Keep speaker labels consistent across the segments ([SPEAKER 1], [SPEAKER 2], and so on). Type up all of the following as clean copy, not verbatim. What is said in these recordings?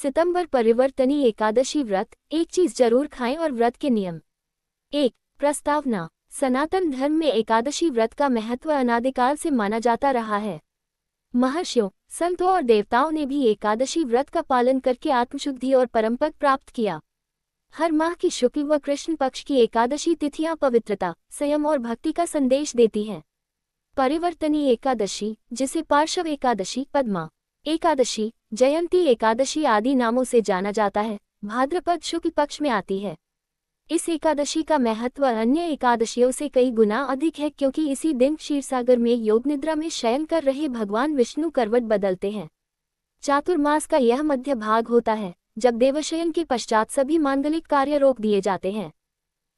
[SPEAKER 1] सितंबर परिवर्तनी एकादशी व्रत। एक चीज जरूर खाएं और व्रत के नियम। 1. प्रस्तावना। सनातन धर्म में एकादशी व्रत का महत्व अनादिकाल से माना जाता रहा है। महर्षियों, संतों और देवताओं ने भी एकादशी व्रत का पालन करके आत्मशुद्धि और परमपद प्राप्त किया। हर माह की शुक्ल व कृष्ण पक्ष की एकादशी तिथियां पवित्रता, संयम और भक्ति का संदेश देती हैं। परिवर्तनी एकादशी, जिसे पार्श्व एकादशी, पद्मा एकादशी, जयंती एकादशी आदि नामों से जाना जाता है, भाद्रपद शुक्ल पक्ष में आती है। इस एकादशी का महत्व अन्य एकादशियों से कई गुना अधिक है, क्योंकि इसी दिन क्षीरसागर में योग निद्रा में शयन कर रहे भगवान विष्णु करवट बदलते हैं। चातुर्मास का यह मध्य भाग होता है, जब देवशयन के पश्चात सभी मांगलिक कार्य रोक दिए जाते हैं।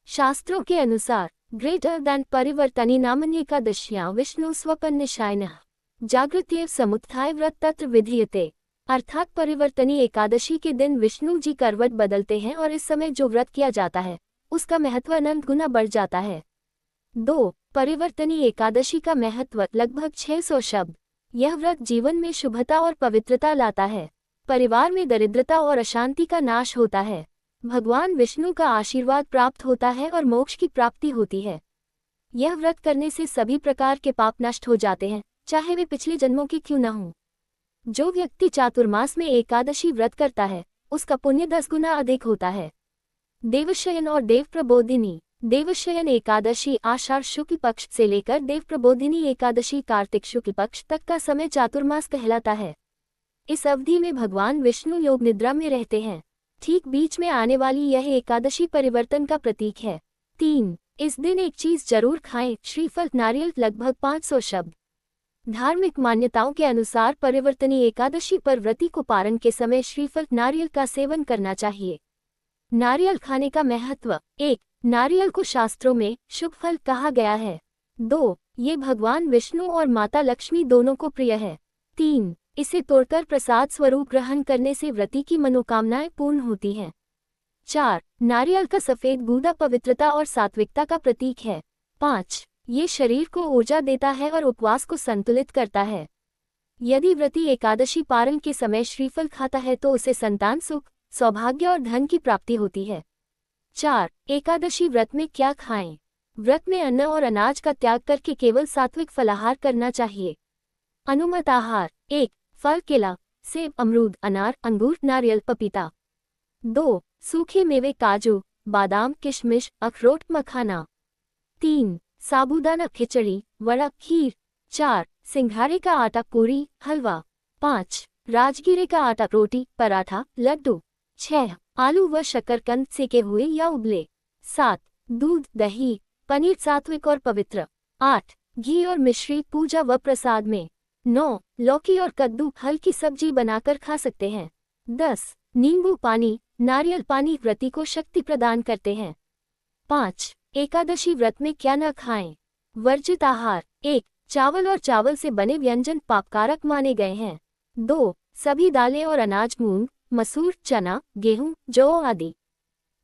[SPEAKER 1] शास्त्रों के अनुसार ग्रेटर दैन परिवर्तनी नामन्य एकादशियां विष्णु स्वपन्निशायनः जागृत्येव समुत्थाय व्रत तत्र विधीयते, अर्थात परिवर्तनी एकादशी के दिन विष्णु जी करवट बदलते हैं और इस समय जो व्रत किया जाता है उसका महत्व अनंत गुना बढ़ जाता है। 2. परिवर्तनी एकादशी का महत्व लगभग 600 शब्द। यह व्रत जीवन में शुभता और पवित्रता लाता है। परिवार में दरिद्रता और अशांति का नाश होता है। भगवान विष्णु का आशीर्वाद प्राप्त होता है और मोक्ष की प्राप्ति होती है। यह व्रत करने से सभी प्रकार के पाप नष्ट हो जाते हैं, चाहे वे पिछले जन्मों के क्यों न हों। जो व्यक्ति चातुर्मास में एकादशी व्रत करता है उसका पुण्य 10 गुना अधिक होता है। देवशयन और देव प्रबोधिनी। देवशयन एकादशी आषाढ़ शुक्ल पक्ष से लेकर देव प्रबोधिनी एकादशी कार्तिक शुक्ल पक्ष तक का समय चातुर्मास कहलाता है। इस अवधि में भगवान विष्णु योग निद्रा में रहते हैं। ठीक बीच में आने वाली यह एकादशी परिवर्तन का प्रतीक है। 3. इस दिन एक चीज जरूर खाएं, श्रीफल नारियल। लगभग 500 शब्द। धार्मिक मान्यताओं के अनुसार परिवर्तनी एकादशी पर व्रती को पारण के समय श्रीफल नारियल का सेवन करना चाहिए। नारियल खाने का महत्व। 1. नारियल को शास्त्रों में शुभ फल कहा गया है। 2. ये भगवान विष्णु और माता लक्ष्मी दोनों को प्रिय है। 3. इसे तोड़कर प्रसाद स्वरूप ग्रहण करने से व्रती की मनोकामनाएं पूर्ण होती हैं। 4. नारियल का सफेद गूदा पवित्रता और सात्विकता का प्रतीक है। 5. ये शरीर को ऊर्जा देता है और उपवास को संतुलित करता है। यदि व्रती एकादशी पारण के समय श्रीफल खाता है तो उसे संतान सुख, सौभाग्य और धन की प्राप्ति होती है। 4. एकादशी व्रत में क्या खाएं? व्रत में अन्न और अनाज का त्याग करके केवल सात्विक फलाहार करना चाहिए। अनुमत आहार। 1. फल केला, सेब, अमरूद, अनार, अंगूर, नारियल, पपीता। 2. सूखे मेवे काजू, बादाम, किशमिश, अखरोट, मखाना। 3. साबूदाना खिचड़ी, वड़ा, खीर। 4. सिंघाड़े का आटा पूरी, हलवा। 5. राजगीरे का आटा रोटी, पराठा, लड्डू। 6. आलू व शकरकंद सेके हुए या उबले। 7. दूध, दही, पनीर सात्विक और पवित्र। 8. घी और मिश्री पूजा व प्रसाद में। 9. लौकी और कद्दू हल्की सब्जी बनाकर खा सकते हैं। 10. नींबू पानी, नारियल पानी व्रती को शक्ति प्रदान करते हैं। 5. एकादशी व्रत में क्या न खाएं? वर्जित आहार। 1. चावल और चावल से बने व्यंजन पापकारक माने गए हैं। 2. सभी दालें और अनाज मूंग, मसूर, चना, गेहूं, जौ आदि।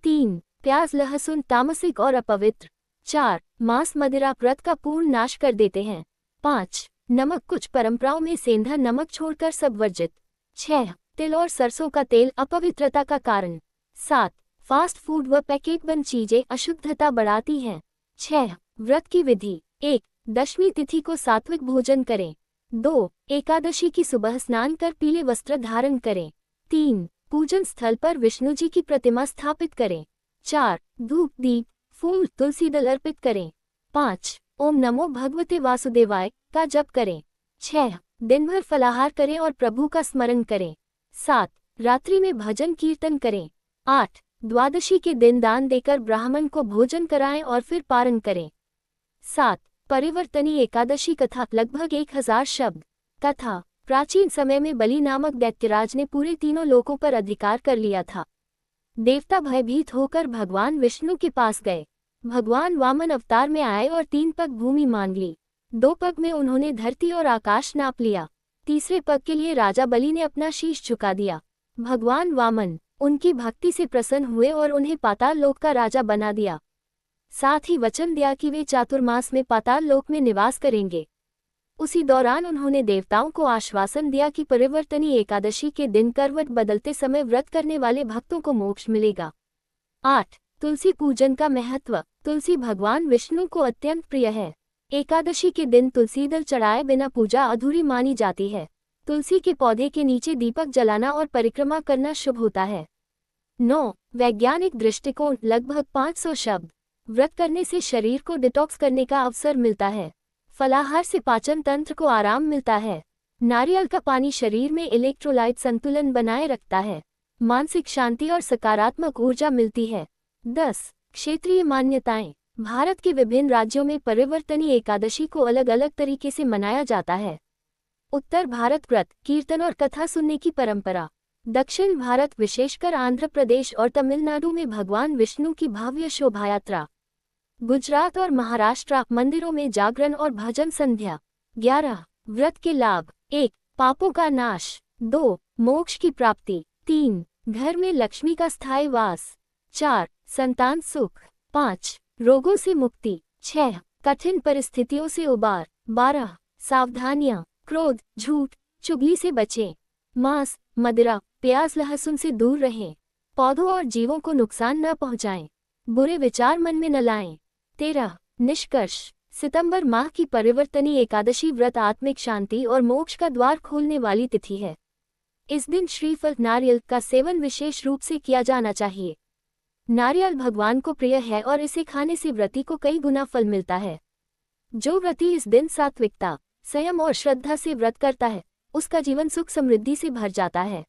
[SPEAKER 1] 3. प्याज, लहसुन तामसिक और अपवित्र। 4. मांस मदिरा व्रत का पूर्ण नाश कर देते हैं। 5. नमक, कुछ परंपराओं में सेंधा नमक छोड़कर सब वर्जित। 6. तिल और सरसों का तेल अपवित्रता का कारण। 7. फास्ट फूड व पैकेट बंद चीजें अशुद्धता बढ़ाती हैं। 6. व्रत की विधि। 1. दशमी तिथि को सात्विक भोजन करें। 2. एकादशी की सुबह स्नान कर पीले वस्त्र धारण करें। 3. पूजन स्थल पर विष्णु जी की प्रतिमा स्थापित करें। 4. धूप, दीप, फूल, तुलसी दल अर्पित करें। 5. ओम नमो भगवते वासुदेवाय का जप करें। 6. दिन भर फलाहार करें और प्रभु का स्मरण करें। 7. रात्रि में भजन कीर्तन करें। 8. द्वादशी के दिन दान देकर ब्राह्मण को भोजन कराएं और फिर पारण करें। 7. परिवर्तनी एकादशी कथा। लगभग 1000 शब्द। कथा। प्राचीन समय में बलि नामक दैत्यराज ने पूरे तीनों लोकों पर अधिकार कर लिया था। देवता भयभीत होकर भगवान विष्णु के पास गए। भगवान वामन अवतार में आए और 3 पग भूमि मांग ली। 2 पग में उन्होंने धरती और आकाश नाप लिया। तीसरे पग के लिए राजा बलि ने अपना शीश झुका दिया। भगवान वामन उनकी भक्ति से प्रसन्न हुए और उन्हें पाताल लोक का राजा बना दिया। साथ ही वचन दिया कि वे चातुर्मास में पाताल लोक में निवास करेंगे। उसी दौरान उन्होंने देवताओं को आश्वासन दिया कि परिवर्तनी एकादशी के दिन करवट बदलते समय व्रत करने वाले भक्तों को मोक्ष मिलेगा। 8. तुलसी पूजन का महत्व। तुलसी भगवान विष्णु को अत्यंत प्रिय है। एकादशी के दिन तुलसी दल चढ़ाए बिना पूजा अधूरी मानी जाती है। तुलसी के पौधे के नीचे दीपक जलाना और परिक्रमा करना शुभ होता है। 9. वैज्ञानिक दृष्टिकोण। लगभग 500 शब्द। व्रत करने से शरीर को डिटॉक्स करने का अवसर मिलता है। फलाहार से पाचन तंत्र को आराम मिलता है। नारियल का पानी शरीर में इलेक्ट्रोलाइट संतुलन बनाए रखता है। मानसिक शांति और सकारात्मक ऊर्जा मिलती है। 10. क्षेत्रीय मान्यताएं। भारत के विभिन्न राज्यों में परिवर्तनी एकादशी को अलग अलग तरीके से मनाया जाता है। उत्तर भारत व्रत, कीर्तन और कथा सुनने की परंपरा। दक्षिण भारत विशेषकर आंध्र प्रदेश और तमिलनाडु में भगवान विष्णु की भव्य शोभायात्रा। गुजरात और महाराष्ट्र मंदिरों में जागरण और भजन संध्या। 11. व्रत के लाभ। 1. पापों का नाश। 2. मोक्ष की प्राप्ति। 3. घर में लक्ष्मी का स्थायी वास। 4. संतान सुख। 5. रोगों से मुक्ति। 6. कठिन परिस्थितियों से उबार। 12. सावधानियां। क्रोध, झूठ, चुगली से बचें। मांस, मदिरा, प्याज, लहसुन से दूर रहें। पौधों और जीवों को नुकसान न पहुंचाएं। बुरे विचार मन में न लाएं। 13. निष्कर्ष। सितंबर माह की परिवर्तनी एकादशी व्रत आत्मिक शांति और मोक्ष का द्वार खोलने वाली तिथि है। इस दिन श्रीफल नारियल का सेवन विशेष रूप से किया जाना चाहिए। नारियल भगवान को प्रिय है और इसे खाने से व्रती को कई गुना फल मिलता है। जो व्रती इस दिन सात्विकता, संयम और श्रद्धा से व्रत करता है, उसका जीवन सुख समृद्धि से भर जाता है।